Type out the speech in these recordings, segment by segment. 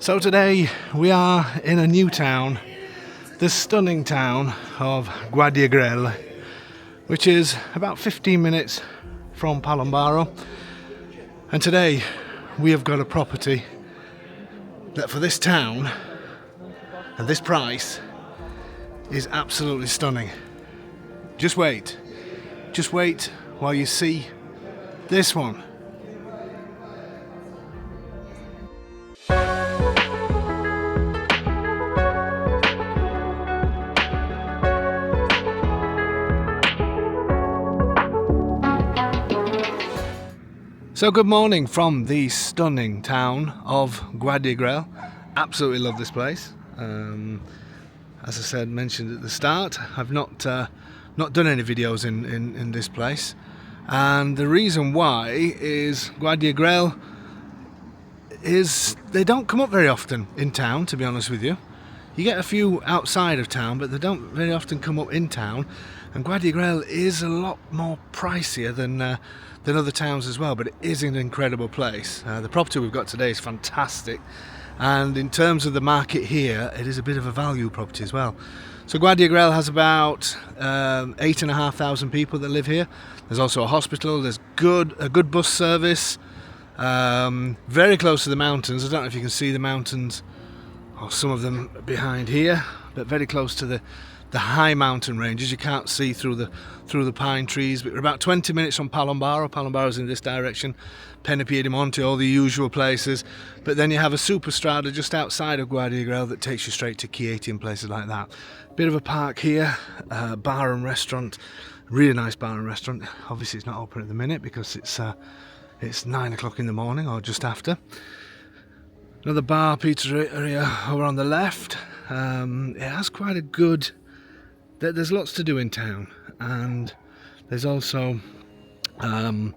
So today we are in a new town, the stunning town of Guardia, which is about 15 minutes from Palombaro. And today we have got a property that for this town and this price is absolutely stunning. Just wait while you see this one. So good morning from the stunning town of Guardia. Absolutely love this place. As I said, mentioned at the start, I've not done any videos in this place, and the reason why is Guardia is they don't come up very often in town, to be honest with you. You get a few outside of town, but they don't very often come up in town. And Guardia is a lot more pricier than other towns as well, but it is an incredible place. The property we've got today is fantastic, and in terms of the market here, it is a bit of a value property as well. So Guardia has about 8,500 people that live here. There's also a hospital. There's a good bus service. Very close to the mountains. I don't know if you can see the mountains, or some of them behind here, but very close to the high mountain ranges. You can't see through the pine trees, but we're about 20 minutes from Palombaro. Palombaro's in this direction, Penepiedimonte, all the usual places. But then you have a superstrada just outside of Guardia that takes you straight to Chieti and places like that. Bit of a park here, bar and restaurant, really nice bar and restaurant. Obviously it's not open at the minute because it's 9 o'clock in the morning or just after. Another bar, pizzeria over on the left. It has quite a good... There's lots to do in town, and there's also a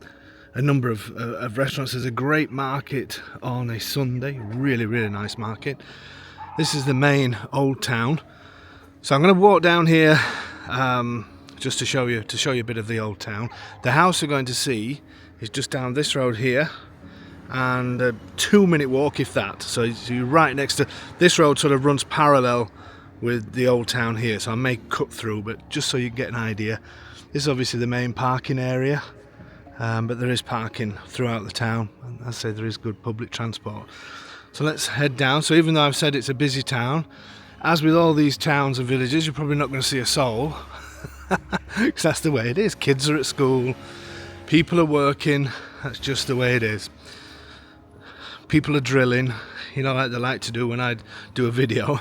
number of restaurants. There's a great market on a Sunday, really nice market. This is the main old town, so I'm going to walk down here just to show you a bit of the old town. The house you're going to see is just down this road here, and a 2-minute walk, if that. So you're right next to this road. Sort of runs parallel with the old town here, so I may cut through, but just so you get an idea. This is obviously the main parking area, but there is parking throughout the town, and as I say, there is good public transport. So let's head down. So even though I've said it's a busy town, as with all these towns and villages, you're probably not going to see a soul, because that's the way it is. Kids are at school, people are working, that's just the way it is. People are drilling, like they like to do when I do a video.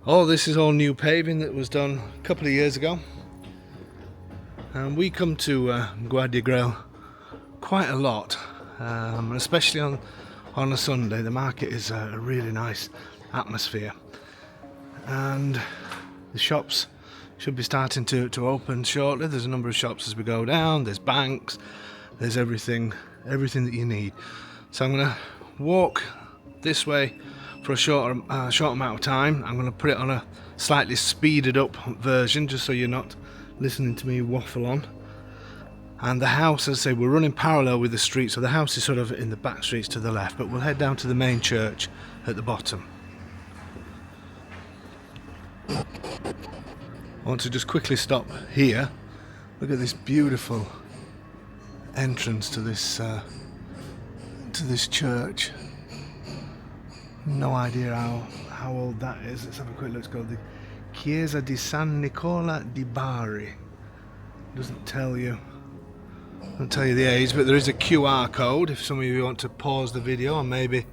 This is all new paving that was done a couple of years ago. And we come to Guardia quite a lot, especially on a Sunday. The market is a really nice atmosphere. And the shops should be starting to open shortly. There's a number of shops as we go down. There's banks, there's everything that you need. So I'm going to walk this way for a short amount of time. I'm going to put it on a slightly speeded up version just so you're not listening to me waffle on. And the house, as I say, we're running parallel with the street, so the house is sort of in the back streets to the left, but we'll head down to the main church at the bottom. I want to just quickly stop here. Look at this beautiful entrance to this church. No idea how old that is. Let's have a quick look. It's called the Chiesa di San Nicola di Bari. Doesn't tell you the age, but there is a QR code if some of you want to pause the video and maybe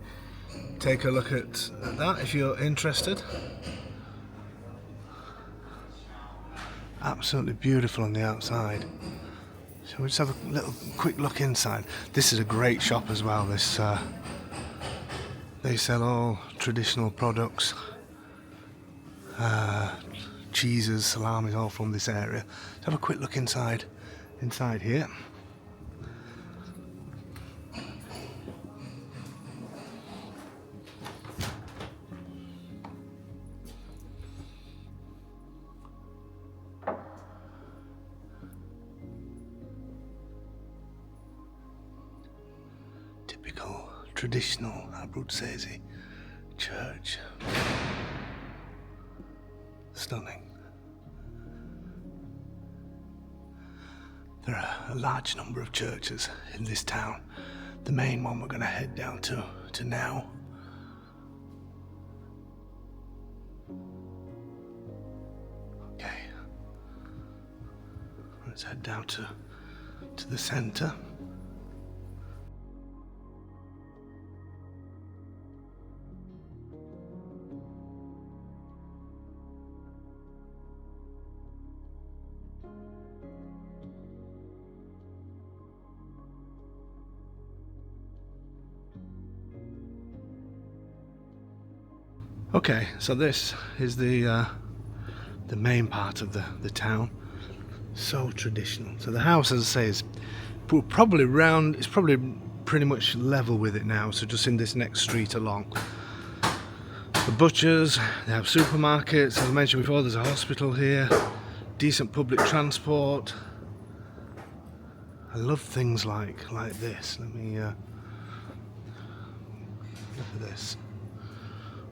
take a look at that if you're interested. Absolutely beautiful on the outside. So we'll just have a little quick look inside. This is a great shop as well. This they sell all traditional products, cheeses, salamis, all from this area. Let's have a quick look inside here. Typical traditional Abruzzese church. Stunning. There are a large number of churches in this town. The main one we're going to head down to now. Okay. Let's head down to the centre. Okay, so this is the main part of the town. So traditional. So the house, as I say, is probably round. It's probably pretty much level with it now. So just in this next street along. The butchers, they have supermarkets. As I mentioned before, there's a hospital here. Decent public transport. I love things like this. Let me look at this.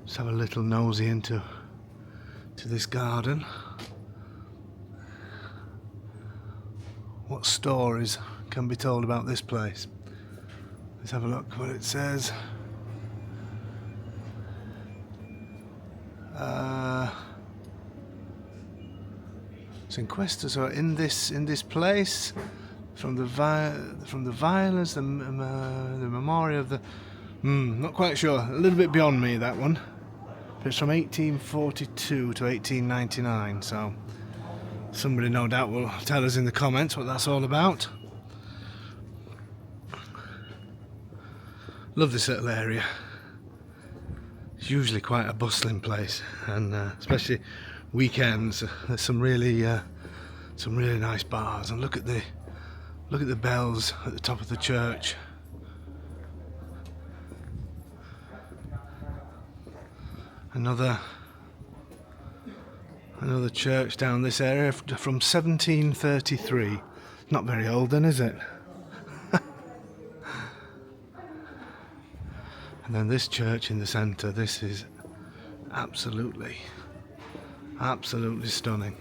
Let's have a little nosy into this garden. What stories can be told about this place? Let's have a look what it says. Sequesters are in this place from the violence, the memory of the. Not quite sure. A little bit beyond me, that one. But it's from 1842 to 1899, so somebody no doubt will tell us in the comments what that's all about. Love this little area. It's usually quite a bustling place, and especially weekends. There's some really nice bars, and look at the bells at the top of the church. Another church down this area from 1733. Not very old then, is it? And then this church in the centre. This is absolutely stunning.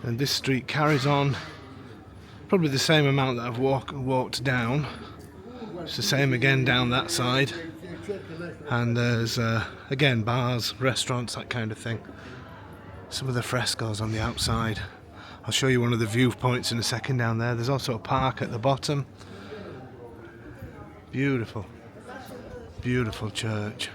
And this street carries on probably the same amount that I've walked down. It's the same again down that side, and there's again bars, restaurants, that kind of thing. Some of the frescoes on the outside. I'll show you one of the viewpoints in a second down there. There's also a park at the bottom. Beautiful, beautiful church.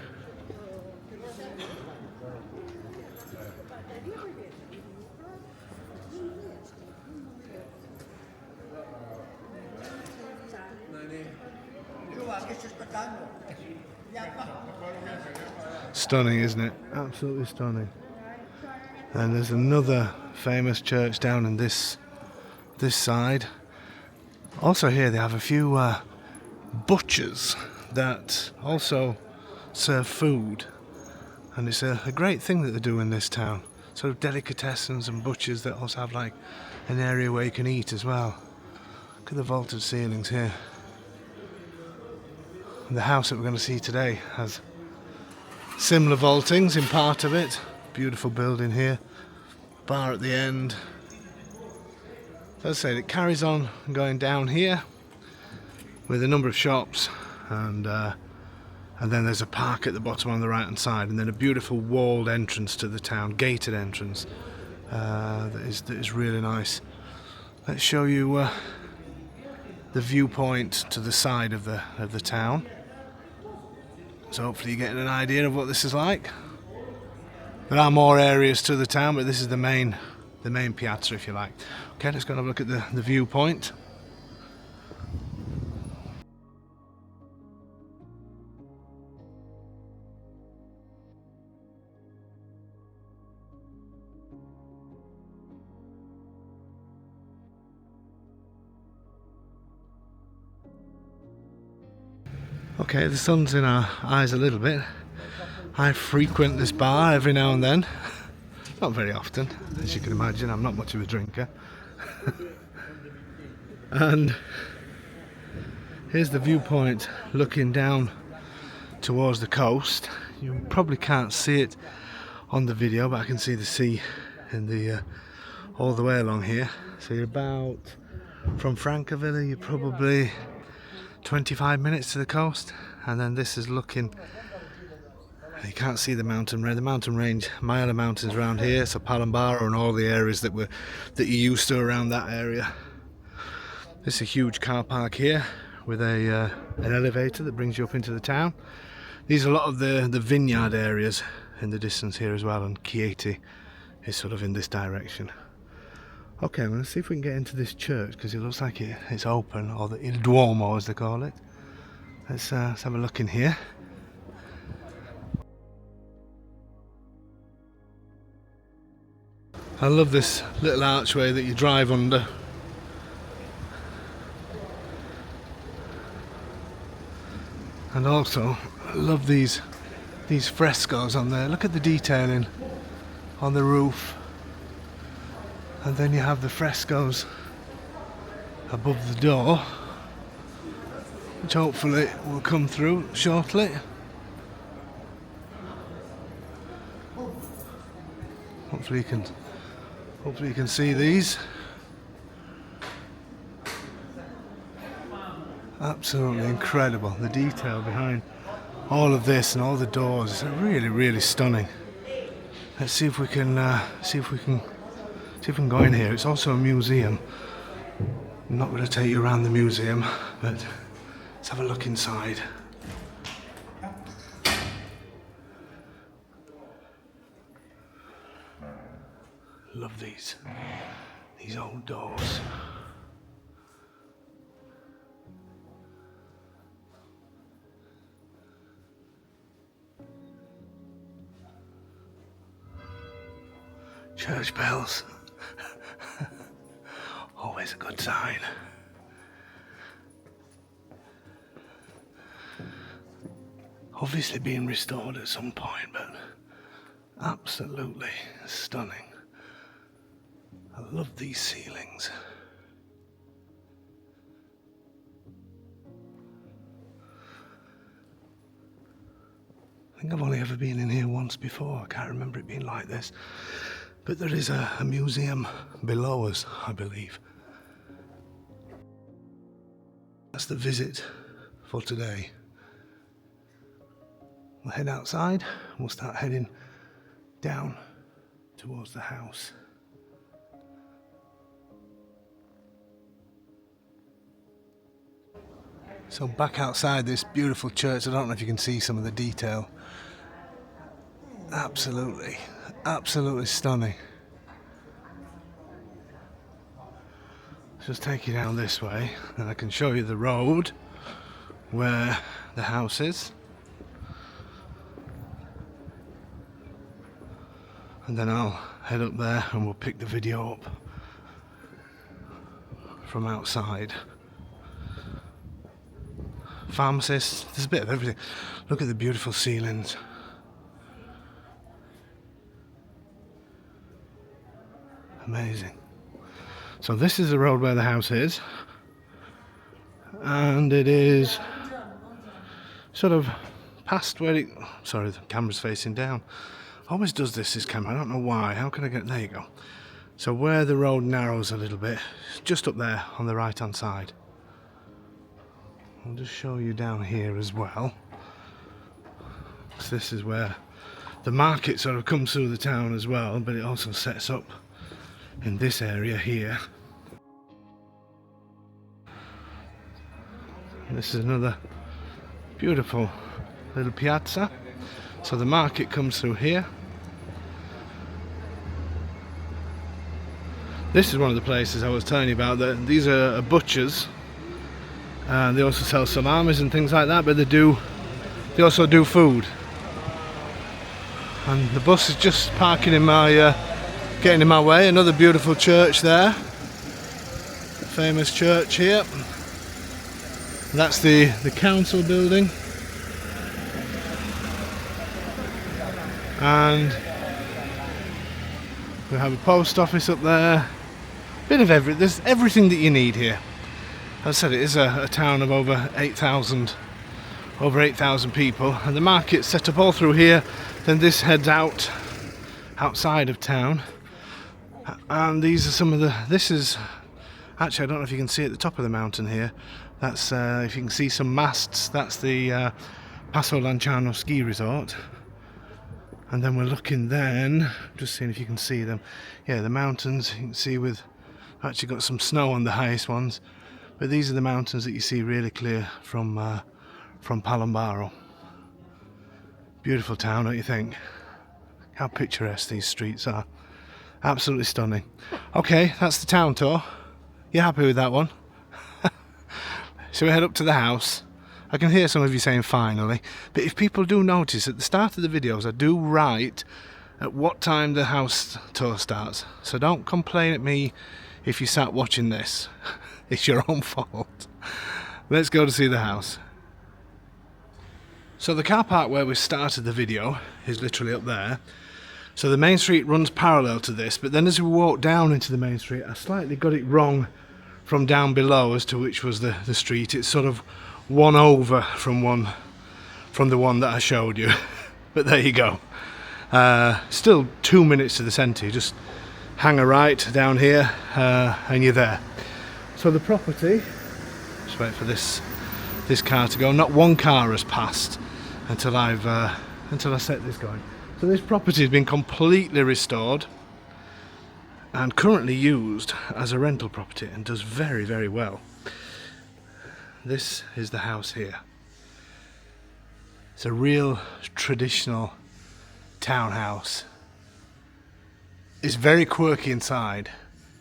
Stunning, isn't it? Absolutely stunning. And there's another famous church down in this side. Also here they have a few butchers that also serve food, and it's a great thing that they do in this town. Sort of delicatessens and butchers that also have like an area where you can eat as well. Look at the vaulted ceilings here. And the house that we're going to see today has similar vaultings in part of it. Beautiful building here. Bar at the end. As I said, it carries on going down here with a number of shops, and then there's a park at the bottom on the right hand side, and then a beautiful walled entrance to the town, gated entrance that is really nice. Let's show you the viewpoint to the side of the town. So hopefully you're getting an idea of what this is like. There are more areas to the town, but this is the main piazza, if you like. Okay, let's go and have a look at the viewpoint. Okay, the sun's in our eyes a little bit. I frequent this bar every now and then. Not very often, as you can imagine. I'm not much of a drinker. And Here's the viewpoint looking down towards the coast. You probably can't see it on the video, but I can see the sea in the all the way along here. So you're about, from Francavilla, you're probably 25 minutes to the coast, and then this is looking, you can't see the mountain range, my other mountains around here, so Palambara and all the areas that you're used to around that area. This is a huge car park here with an elevator that brings you up into the town. These are a lot of the vineyard areas in the distance here as well, and Chieti is sort of in this direction. Okay, I'm going to see if we can get into this church, because it looks like it's open, or the Il Duomo as they call it. Let's have a look in here. I love this little archway that you drive under. And also, I love these frescoes on there. Look at the detailing on the roof. And then you have the frescoes above the door, which hopefully will come through shortly. Hopefully you can see these. Absolutely incredible. The detail behind all of this and all the doors is really, really stunning. Let's see if we can go in here. It's also a museum. I'm not going to take you around the museum, but let's have a look inside. Love these old doors. Church bells. Always a good sign. Obviously being restored at some point, but absolutely stunning. I love these ceilings. I think I've only ever been in here once before. I can't remember it being like this. But there is a museum below us, I believe. That's the visit for today. We'll head outside. We'll start heading down towards the house. So back outside this beautiful church, I don't know if you can see some of the detail. Absolutely stunning. Let's just take you down this way, and I can show you the road where the house is. And then I'll head up there and we'll pick the video up from outside. Pharmacists, there's a bit of everything. Look at the beautiful ceilings. Amazing. So this is the road where the house is, and it is sort of past where it, sorry, the camera's facing down. Always does this camera, I don't know why. How can I get, there you go. So where the road narrows a little bit, just up there on the right hand side. I'll just show you down here as well. So this is where the market sort of comes through the town as well, but it also sets up in this area here. This is another beautiful little piazza. So the market comes through here. This is one of the places I was telling you about. That these are butchers, and they also sell salamis and things like that. But they also do food. And the bus is just parking in my, getting in my way. Another beautiful church there. Famous church here. That's the council building. And we have a post office up there. Bit of there's everything that you need here. As I said, it is a town of over 8,000 people, and the market's set up all through here. Then this heads outside of town, and these are some of the. This is actually, I don't know if you can see at the top of the mountain here. That's if you can see some masts. That's the Passo Lanciano ski resort. And then we're looking then, just seeing if you can see them. Yeah, the mountains you can see with actually got some snow on the highest ones. But these are the mountains that you see really clear from Palombaro. Beautiful town, don't you think? How picturesque these streets are. Absolutely stunning. Okay, that's the town tour. You happy with that one? So we head up to the house. I can hear some of you saying finally, but if people do notice at the start of the videos I do write at what time the house tour starts, so don't complain at me if you sat watching this. It's your own fault. Let's go to see the house. So the car park where we started the video is literally up there. So the main street runs parallel to this, but then as we walk down into the main street I slightly got it wrong from down below as to which was the street. It's sort of one over from the one that I showed you. But there you go. Still 2 minutes to the centre. You just hang a right down here and you're there. So the property, just wait for this car to go. Not one car has passed until I set this going. So this property has been completely restored and currently used as a rental property and does very, very well. This is the house here. It's a real traditional townhouse. It's very quirky inside,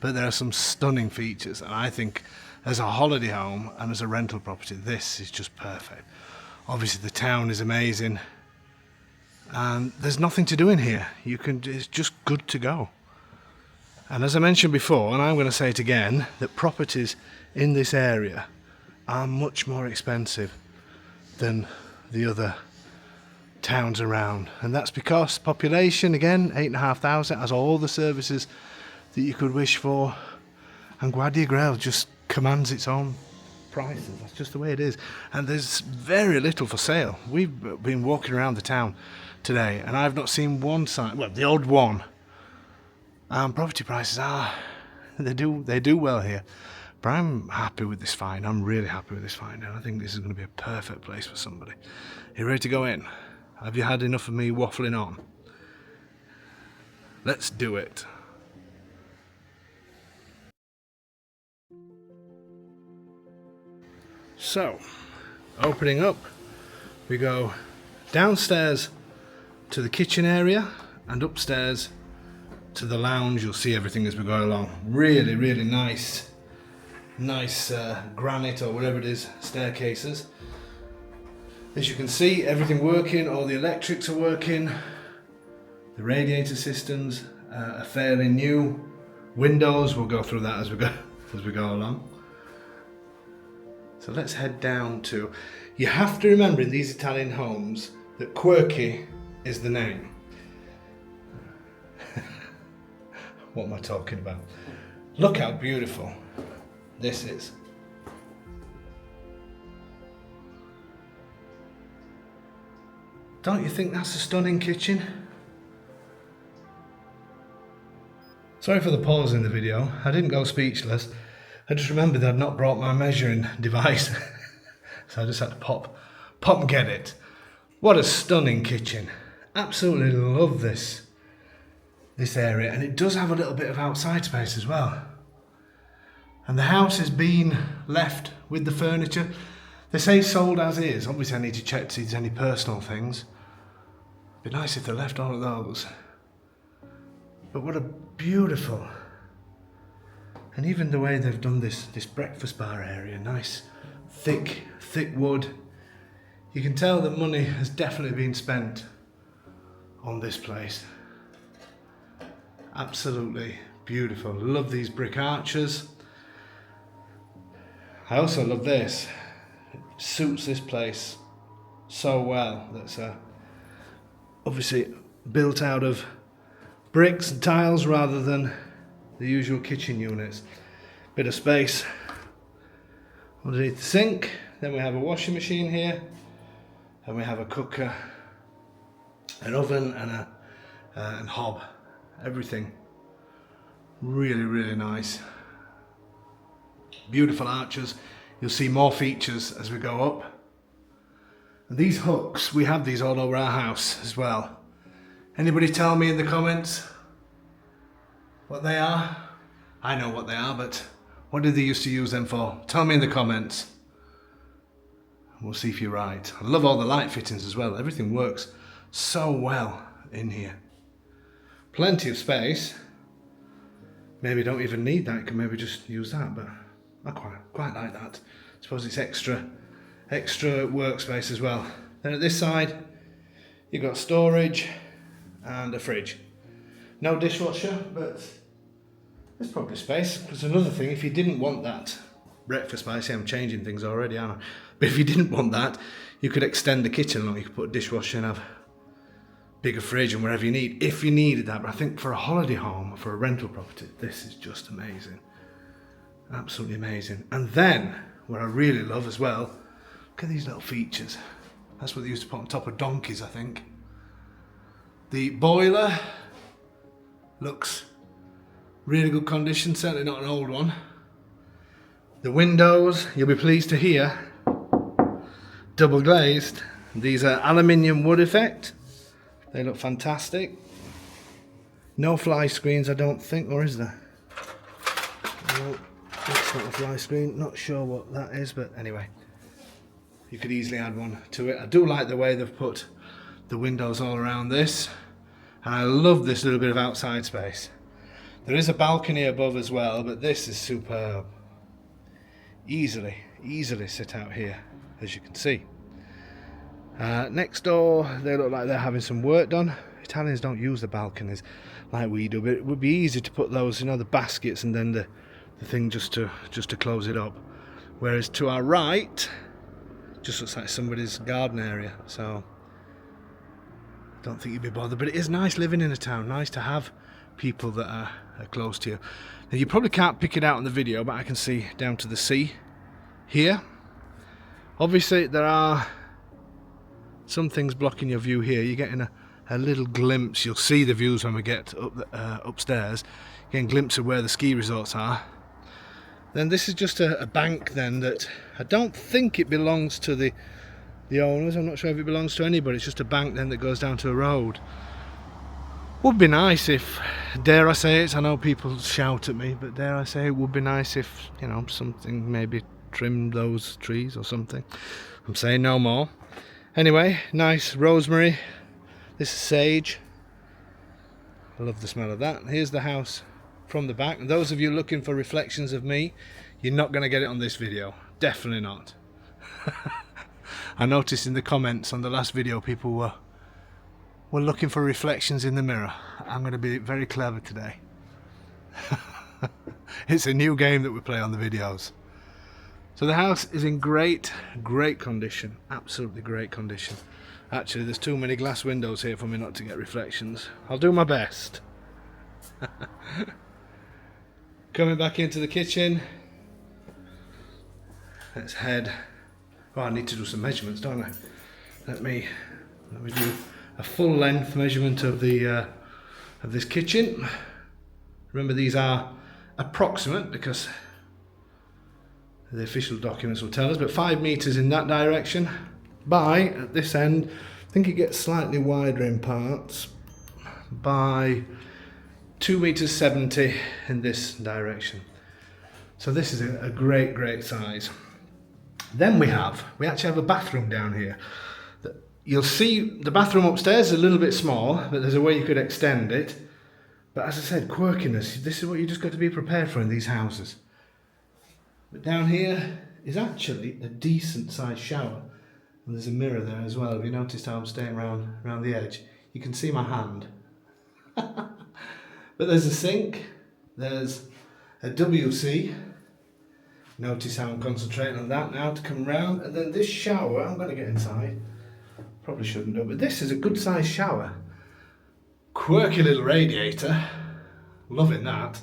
but there are some stunning features, and I think as a holiday home and as a rental property this is just perfect. Obviously the town is amazing and there's nothing to do in here. It's just good to go. And as I mentioned before, and I'm going to say it again, that properties in this area are much more expensive than the other towns around, and that's because population, again, 8,500, has all the services that you could wish for, and Guardia just commands its own prices. That's just the way it is, and there's very little for sale. We've been walking around the town today and I've not seen one sign, well, the odd one. Property prices they do well here. But I'm happy with this find. I'm really happy with this find, and I think this is going to be a perfect place for somebody. You ready to go in? Have you had enough of me waffling on? Let's do it. So, opening up, we go downstairs to the kitchen area and upstairs to the lounge. You'll see everything as we go along. Really, really nice granite or whatever it is staircases. As you can see, everything working, all the electrics are working, the radiator systems are fairly new, windows, we'll go through that as we go along. So let's head down to, you have to remember in these Italian homes that quirky is the name. What am I talking about? Look how beautiful this is. Don't you think that's a stunning kitchen? Sorry for the pause in the video. I didn't go speechless. I just remembered that I'd not brought my measuring device. So I just had to pop and get it. What a stunning kitchen. Absolutely love this area, and it does have a little bit of outside space as well. And the house has been left with the furniture. They say sold as is. Obviously I need to check to see if there's any personal things. It'd be nice if they left all of those. But what a beautiful, and even the way they've done this breakfast bar area, nice thick wood. You can tell that money has definitely been spent on this place. Absolutely beautiful. Love these brick arches. I also love this. It suits this place so well. That's obviously built out of bricks and tiles rather than the usual kitchen units. Bit of space underneath the sink. Then we have a washing machine here, and we have a cooker, an oven, and hob. Everything really, really nice. Beautiful arches. You'll see more features as we go up. And these hooks, we have these all over our house as well. Anybody tell me in the comments what they are? I know what they are, but what did they used to use them for? Tell me in the comments. We'll see if you're right. I love all the light fittings as well. Everything works so well in here. Plenty of space. Maybe don't even need that. You can maybe just use that, but I quite like that. I suppose it's extra workspace as well. Then at this side, you've got storage and a fridge. No dishwasher, but there's probably space. There's another thing, if you didn't want that breakfast space, I'm changing things already, aren't I? But if you didn't want that, you could extend the kitchen along. You could put a dishwasher and have bigger fridge and wherever you need, if you needed that. But I think for a holiday home, for a rental property, this is just amazing. Absolutely amazing. And then, what I really love as well, look at these little features. That's what they used to put on top of donkeys, I think. The boiler looks really good condition, certainly not an old one. The windows, you'll be pleased to hear, double glazed. These are aluminium wood effect. They look fantastic. No fly screens, I don't think, or is there? No, that's not a fly screen. Not sure what that is, but anyway, you could easily add one to it. I do like the way they've put the windows all around this, and I love this little bit of outside space. There is a balcony above as well, but this is superb. Easily sit out here, as you can see. Next door, they look like they're having some work done. Italians don't use the balconies like we do, but it would be easy to put those, you know, the baskets and then the thing just to close it up. Whereas to our right, just looks like somebody's garden area. So I don't think you'd be bothered, but it is nice living in a town. Nice to have people that are close to you. Now you probably can't pick it out in the video, but I can see down to the sea here. Obviously there are some things blocking your view here. You're getting a little glimpse. You'll see the views when we get up upstairs. You're getting a glimpse of where the ski resorts are. Then this is just a bank then that I don't think it belongs to the owners. I'm not sure if it belongs to anybody. It's just a bank then that goes down to a road. Would be nice if, dare I say it, I know people shout at me, but dare I say it would be nice if, you know, something maybe trimmed those trees or something. I'm saying no more. Anyway, nice rosemary. This is sage. I love the smell of that. Here's the house from the back. And those of you looking for reflections of me, you're not going to get it on this video. Definitely not. I noticed in the comments on the last video people were looking for reflections in the mirror. I'm going to be very clever today. It's a new game that we play on the videos. So the house is in great condition. Absolutely great condition. Actually, there's too many glass windows here for me not to get reflections. I'll do my best. Coming back into the kitchen. Let's head. Oh, I need to do some measurements, don't I? Let me do a full length measurement of this kitchen. Remember, these are approximate because the official documents will tell us, but 5 meters in that direction by, at this end, I think it gets slightly wider in parts, by 2.70 meters in this direction. So this is a great size. Then we actually have a bathroom down here. You'll see the bathroom upstairs is a little bit small, but there's a way you could extend it. But as I said, quirkiness, this is what you just got to be prepared for in these houses. But down here is actually a decent sized shower. And there's a mirror there as well. Have you noticed how I'm staying around the edge? You can see my hand. But there's a sink, there's a WC. Notice how I'm concentrating on that now to come round. And then this shower, I'm going to get inside. Probably shouldn't do, but this is a good sized shower. Quirky little radiator. Loving that.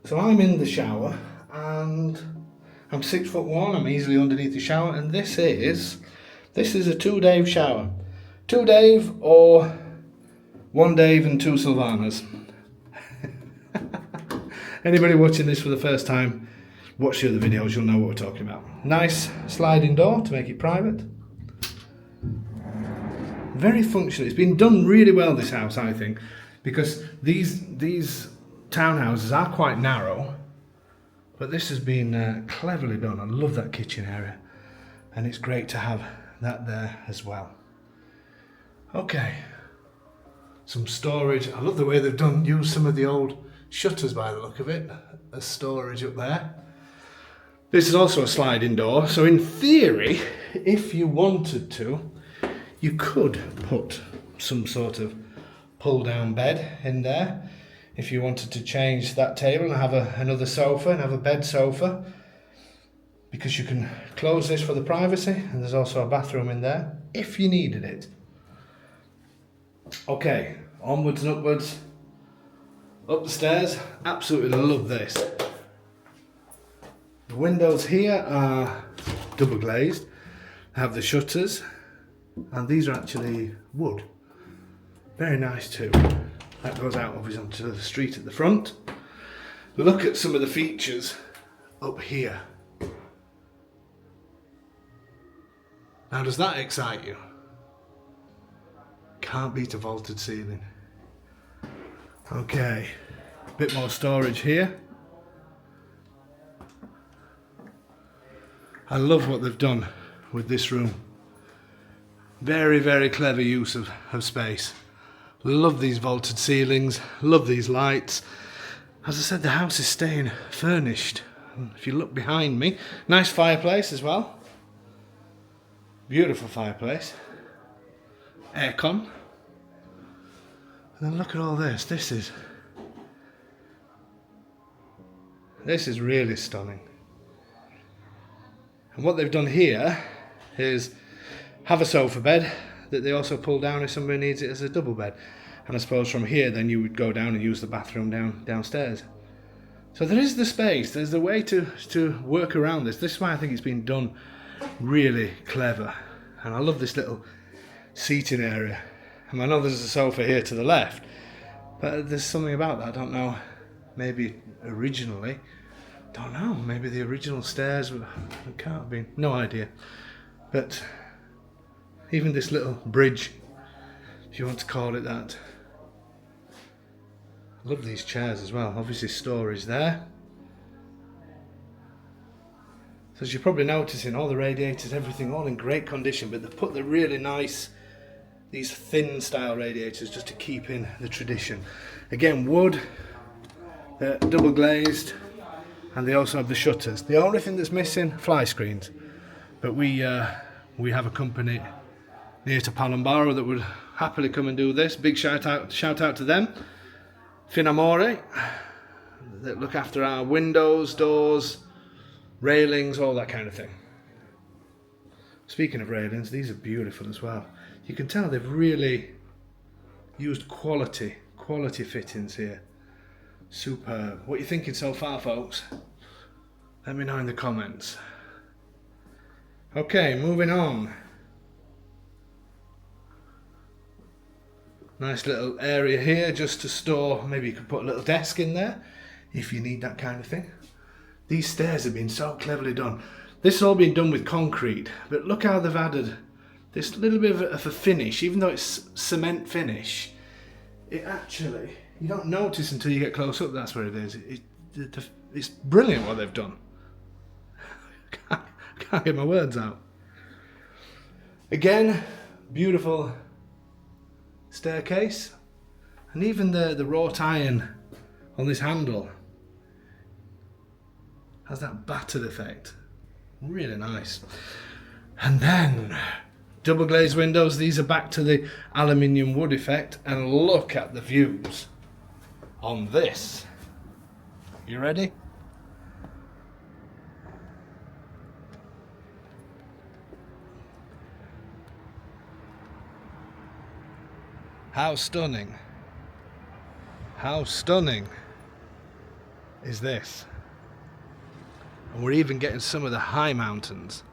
So I'm in the shower and I'm 6'1", I'm easily underneath the shower, and this is a 2 Dave shower. 2 Dave or 1 Dave and 2 Sylvanas. Anybody watching this for the first time, watch the other videos, you'll know what we're talking about. Nice sliding door to make it private. Very functional. It's been done really well, this house, I think, because these townhouses are quite narrow, but this has been cleverly done. I love that kitchen area, and it's great to have that there as well. Okay, some storage. I love the way they've used some of the old shutters by the look of it as storage up there. This is also a sliding door, so in theory, if you wanted to, you could put some sort of pull-down bed in there. If you wanted to change that table and have another sofa and have a bed sofa, because you can close this for the privacy, and there's also a bathroom in there if you needed it. Okay, onwards and upwards, up the stairs. Absolutely love this. The windows here are double glazed, have the shutters, and these are actually wood. Very nice too. That goes out obviously onto the street at the front. Look at some of the features up here. Now, does that excite you? Can't beat a vaulted ceiling. Okay, a bit more storage here. I love what they've done with this room. Very, very clever use of space. Love these vaulted ceilings, love these lights. As I said, the house is staying furnished. And if you look behind me, nice fireplace as well. Beautiful fireplace. Aircon. And then look at all this. This is really stunning. And what they've done here is have a sofa bed that they also pull down if somebody needs it as a double bed. And I suppose from here then you would go down and use the bathroom downstairs. So there is the space, there's the way to work around this. This is why I think it's been done really clever. And I love this little seating area. And I know there's a sofa here to the left, but there's something about that, I don't know, maybe originally, don't know, maybe the original stairs, it can't have been, no idea. But even this little bridge, if you want to call it that. I love these chairs as well, obviously storage there. So as you're probably noticing, all the radiators, everything all in great condition, but they've put the really nice, these thin style radiators just to keep in the tradition. Again, wood, double glazed, and they also have the shutters. The only thing that's missing, fly screens. But we have a company near to Panoramic that would happily come and do this. Big shout out to them. Finamore, that look after our windows, doors, railings, all that kind of thing. Speaking of railings, these are beautiful as well. You can tell they've really used quality fittings here. Superb. What are you thinking so far, folks? Let me know in the comments. Okay, moving on. Nice little area here just to store, maybe you could put a little desk in there if you need that kind of thing. These stairs have been so cleverly done. This has all been done with concrete, but look how they've added this little bit of a finish. Even though it's cement finish, it actually, you don't notice until you get close up that's where it is. It's brilliant what they've done. I can't get my words out. Again, beautiful staircase, and even the wrought iron on this handle has that battered effect. Really nice. And then double glazed windows. These are back to the aluminium wood effect, and look at the views on this. You ready? How stunning is this? And we're even getting some of the high mountains,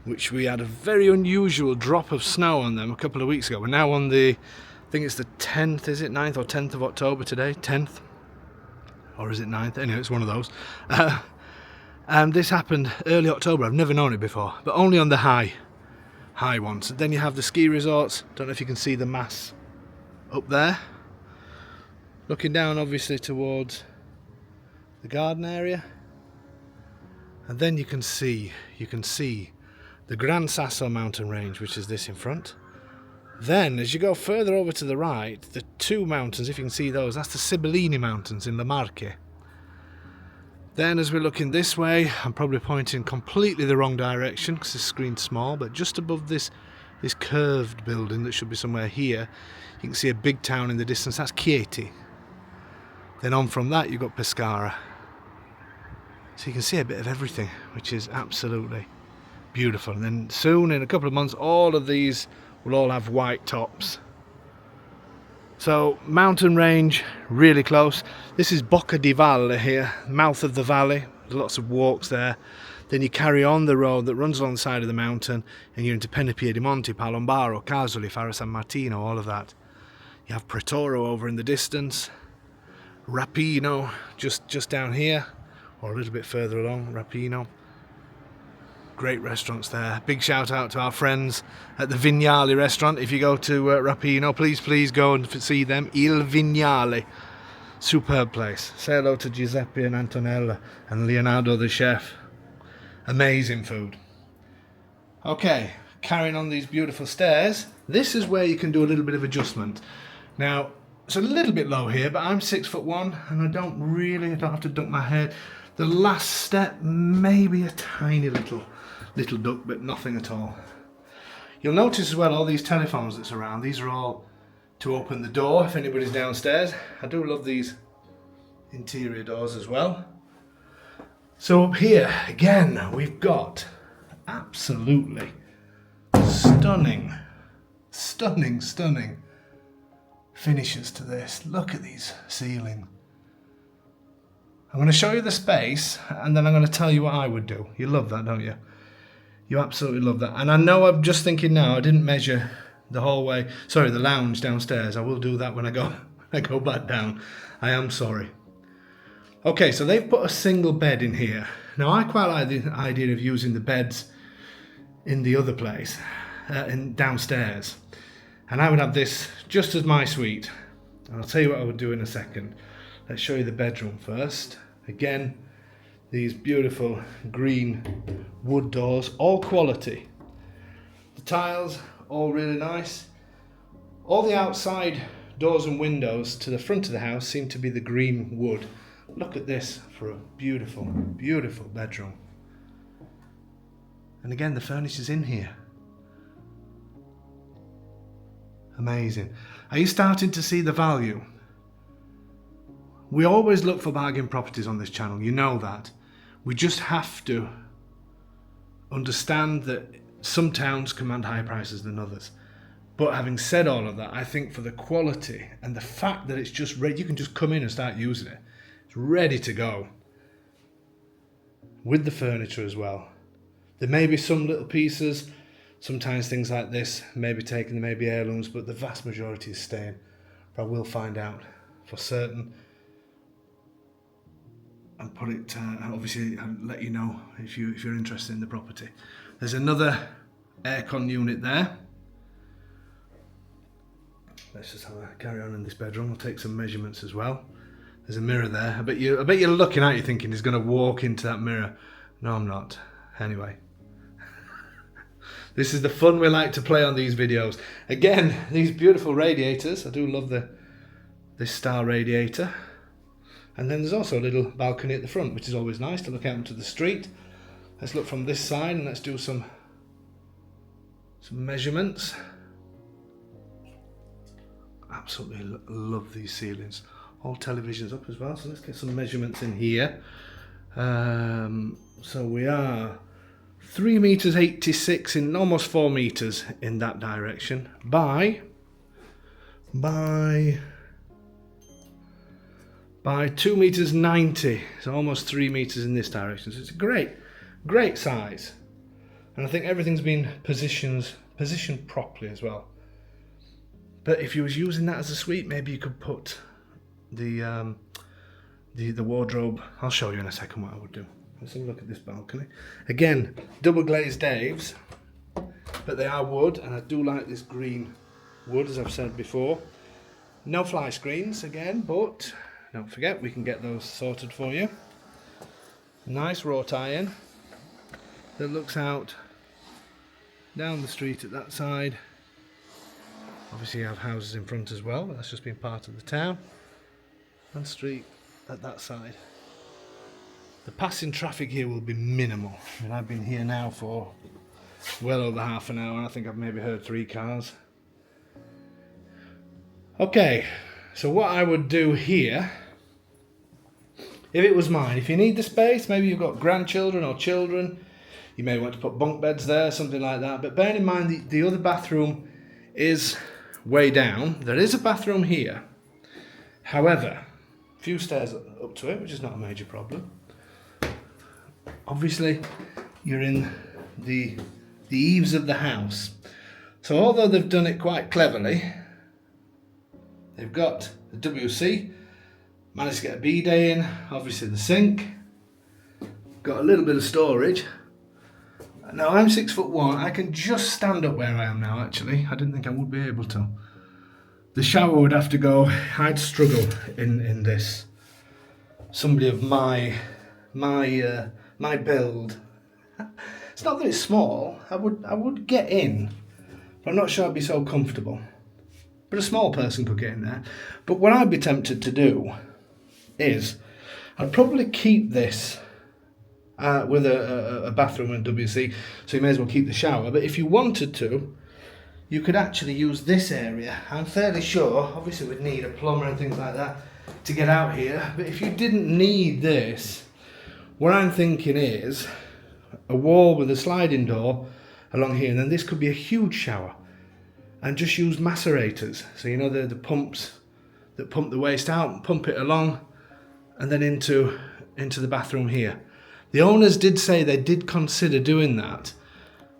which we had a very unusual drop of snow on them a couple of weeks ago. We're now on the, I think it's the 10th, is it 9th or 10th of October today? 10th? Or is it 9th? Anyway, it's one of those. And this happened early October. I've never known it before, but only on the high ones. And then you have the ski resorts. Don't know if you can see the mass up there. Looking down obviously towards the garden area. And then you can see the Gran Sasso mountain range, which is this in front. Then as you go further over to the right, the two mountains, if you can see those, that's the Sibillini Mountains in Le Marche. Then as we're looking this way, I'm probably pointing completely the wrong direction because the screen's small, but just above this curved building that should be somewhere here, you can see a big town in the distance. That's Chieti. Then on from that you've got Pescara. So you can see a bit of everything, which is absolutely beautiful. And then soon, in a couple of months, all of these will all have white tops. So mountain range, really close. This is Bocca di Valle here, mouth of the valley. There's lots of walks there. Then you carry on the road that runs along the side of the mountain and you're into Penepiedimonte, Palombaro, Casoli, Faro San Martino, all of that. You have Pretoro over in the distance. Rapino just down here, or a little bit further along, Rapino. Great restaurants there. Big shout out to our friends at the Vignale restaurant. If you go to Rapino, please go and see them. Il Vignale. Superb place. Say hello to Giuseppe and Antonella and Leonardo the chef. Amazing food. Okay, carrying on these beautiful stairs. This is where you can do a little bit of adjustment. Now, it's a little bit low here, but I'm 6'1" and I don't have to duck my head. The last step, maybe a tiny little duck, but nothing at all. You'll notice as well all these telephones that's around. These are all to open the door if anybody's downstairs. I do love these interior doors as well. So up here, again, we've got absolutely stunning finishes to this. Look at these ceilings. I'm going to show you the space and then I'm going to tell you what I would do. You love that, don't you? You absolutely love that. And I know I'm just thinking now, I didn't measure the hallway, sorry, the lounge downstairs. I will do that when I go back down. I am sorry. Okay, so they've put a single bed in here. Now I quite like the idea of using the beds in the other place, downstairs. And I would have this just as my suite. And I'll tell you what I would do in a second. Let's show you the bedroom first. Again, these beautiful green wood doors, all quality. The tiles, all really nice. All the outside doors and windows to the front of the house seem to be the green wood. Look at this for a beautiful, beautiful bedroom. And again, the furniture's in here. Amazing. Are you starting to see the value? We always look for bargain properties on this channel, you know that. We just have to understand that some towns command higher prices than others. But having said all of that, I think for the quality and the fact that it's just ready, you can just come in and start using it. It's ready to go. With the furniture as well. There may be some little pieces, sometimes things like this may be taken, there may be heirlooms, but the vast majority is staying. But I will find out for certain. And put it, obviously, I'll let you know if you're interested in the property. There's another aircon unit there. Let's just carry on in this bedroom. We'll take some measurements as well. There's a mirror there. I bet you're looking at it thinking he's going to walk into that mirror. No, I'm not. Anyway. This is the fun we like to play on these videos. Again, these beautiful radiators. I do love this star radiator. And then there's also a little balcony at the front, which is always nice to look out into the street. Let's look from this side and let's do some measurements. Absolutely love these ceilings. All televisions up as well, so let's get some measurements in here. So we are 3.86 meters in almost 4 meters in that direction by by 2 meters 90. So almost 3 meters in this direction. So it's a great size. And I think everything's been positioned properly as well. But if you was using that as a suite, maybe you could put the wardrobe. I'll show you in a second what I would do. Let's have a look at this balcony. Again, double glazed Daves, but they are wood, and I do like this green wood, as I've said before. No fly screens again, but don't forget we can get those sorted for you. Nice wrought iron that looks out down the street at that side. Obviously you have houses in front as well, but that's just been part of the town. And street at that side. The passing traffic here will be minimal. I mean, I've been here now for well over half an hour, and I think I've maybe heard 3 cars. Okay, so what I would do here, if it was mine, if you need the space, maybe you've got grandchildren or children, you may want to put bunk beds there, something like that. But bear in mind the other bathroom is way down. There is a bathroom here. However, a few stairs up to it, which is not a major problem. Obviously, you're in the eaves of the house. So although they've done it quite cleverly, they've got the WC, managed to get a bidet in, obviously the sink, got a little bit of storage. Now I'm 6'1", I can just stand up where I am now actually. I didn't think I would be able to. The shower would have to go, I'd struggle in this. Somebody of my build. It's not that it's small, I would get in, but I'm not sure I'd be so comfortable. But a small person could get in there. But what I'd be tempted to do is, I'd probably keep this with a bathroom and WC, so you may as well keep the shower. But if you wanted to, you could actually use this area. I'm fairly sure, obviously we'd need a plumber and things like that to get out here, but if you didn't need this, what I'm thinking is a wall with a sliding door along here, and then this could be a huge shower, and just use macerators. So you know the pumps that pump the waste out, pump it along, and then into the bathroom here. The owners did say they did consider doing that,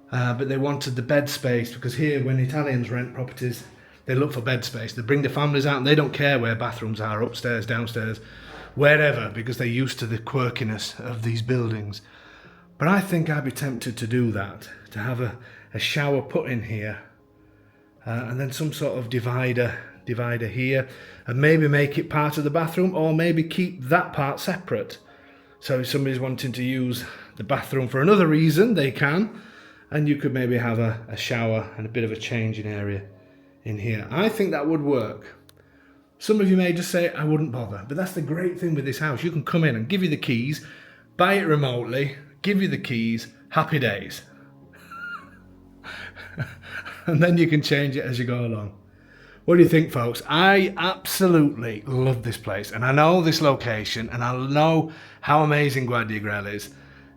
but they wanted the bed space, because here when Italians rent properties, they look for bed space. They bring the families out and they don't care where bathrooms are, upstairs, downstairs, wherever, because they're used to the quirkiness of these buildings. But I think I'd be tempted to do that, to have a shower put in here, and then some sort of divider here, and maybe make it part of the bathroom, or maybe keep that part separate. So if somebody's wanting to use the bathroom for another reason, they can, and you could maybe have a shower and a bit of a changing area in here. I think that would work. Some of you may just say, I wouldn't bother, but that's the great thing with this house. You can come in and give you the keys, buy it remotely, give you the keys, happy days. And then you can change it as you go along. What do you think, folks? I absolutely love this place, and I know this location, and I know how amazing Guardia is.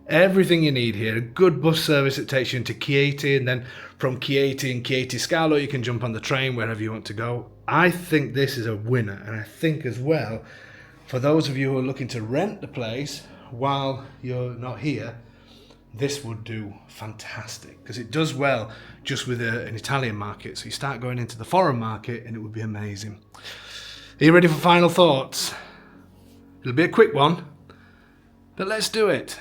Everything you need here, a good bus service that takes you into Chieti, and then from Chieti and Chieti Scalo you can jump on the train wherever you want to go. I think this is a winner, and I think as well, for those of you who are looking to rent the place while you're not here, this would do fantastic, because it does well just with an Italian market. So you start going into the foreign market and it would be amazing. Are you ready for final thoughts? It'll be a quick one, but let's do it.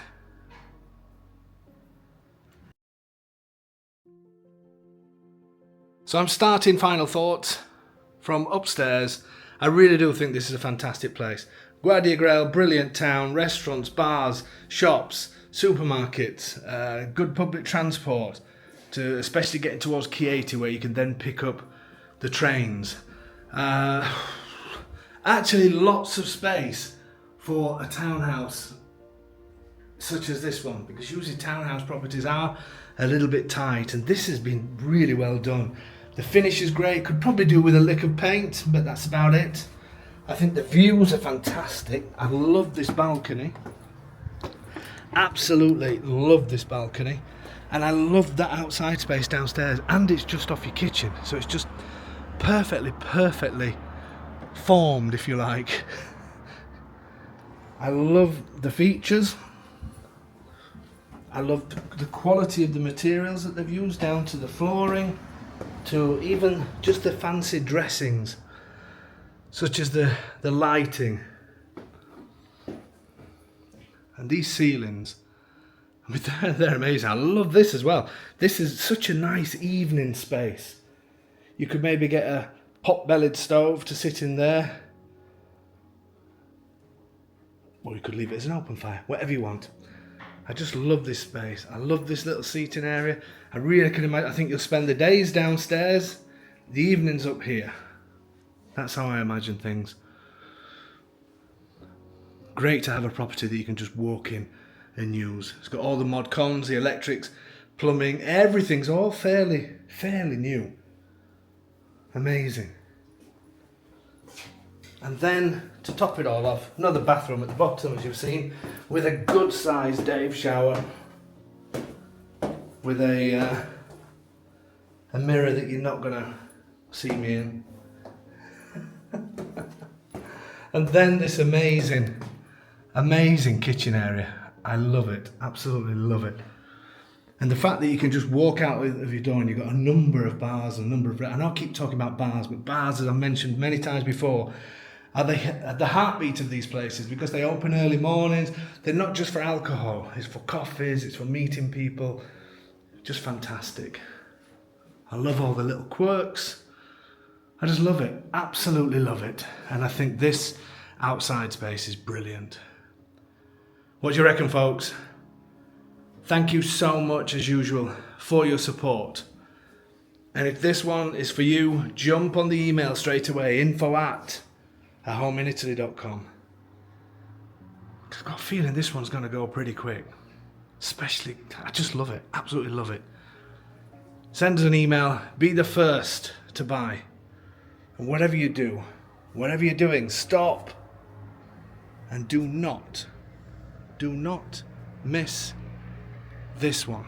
So I'm starting final thoughts from upstairs. I really do think this is a fantastic place. Guardia, brilliant town, restaurants, bars, shops, supermarkets, good public transport, to especially getting towards Chieti, where you can then pick up the trains. Actually lots of space for a townhouse such as this one, because usually townhouse properties are a little bit tight, and this has been really well done. The finish is great, could probably do with a lick of paint, but that's about it. I think the views are fantastic. I love this balcony. Absolutely love this balcony. And I love that outside space downstairs, and it's just off your kitchen, so it's just perfectly formed, if you like. I love the features. I love the quality of the materials that they've used, down to the flooring, to even just the fancy dressings, such as the lighting. And these ceilings, I mean, they're amazing. I love this as well. This is such a nice evening space. You could maybe get a pot-bellied stove to sit in there. Or you could leave it as an open fire, whatever you want. I just love this space. I love this little seating area. I really can imagine, I think you'll spend the days downstairs, the evenings up here. That's how I imagine things. Great to have a property that you can just walk in and use. It's got all the mod cons, the electrics, plumbing, everything's all fairly new. Amazing. And then, to top it all off, another bathroom at the bottom, as you've seen, with a good sized Dave shower, with a mirror that you're not going to see me in. And then this amazing kitchen area. I love it, absolutely love it. And the fact that you can just walk out of your door and you've got a number of bars, and I know I keep talking about bars, but bars, as I've mentioned many times before, are the heartbeat of these places, because they open early mornings. They're not just for alcohol, it's for coffees, it's for meeting people. Just fantastic. I love all the little quirks. I just love it, absolutely love it. And I think this outside space is brilliant. What do you reckon, folks? Thank you so much, as usual, for your support. And if this one is for you, jump on the email straight away, info@ahomeinitaly.com. I've got a feeling this one's going to go pretty quick. Especially, I just love it, absolutely love it. Send us an email, be the first to buy. And whatever you do, whatever you're doing, stop and do not miss this one.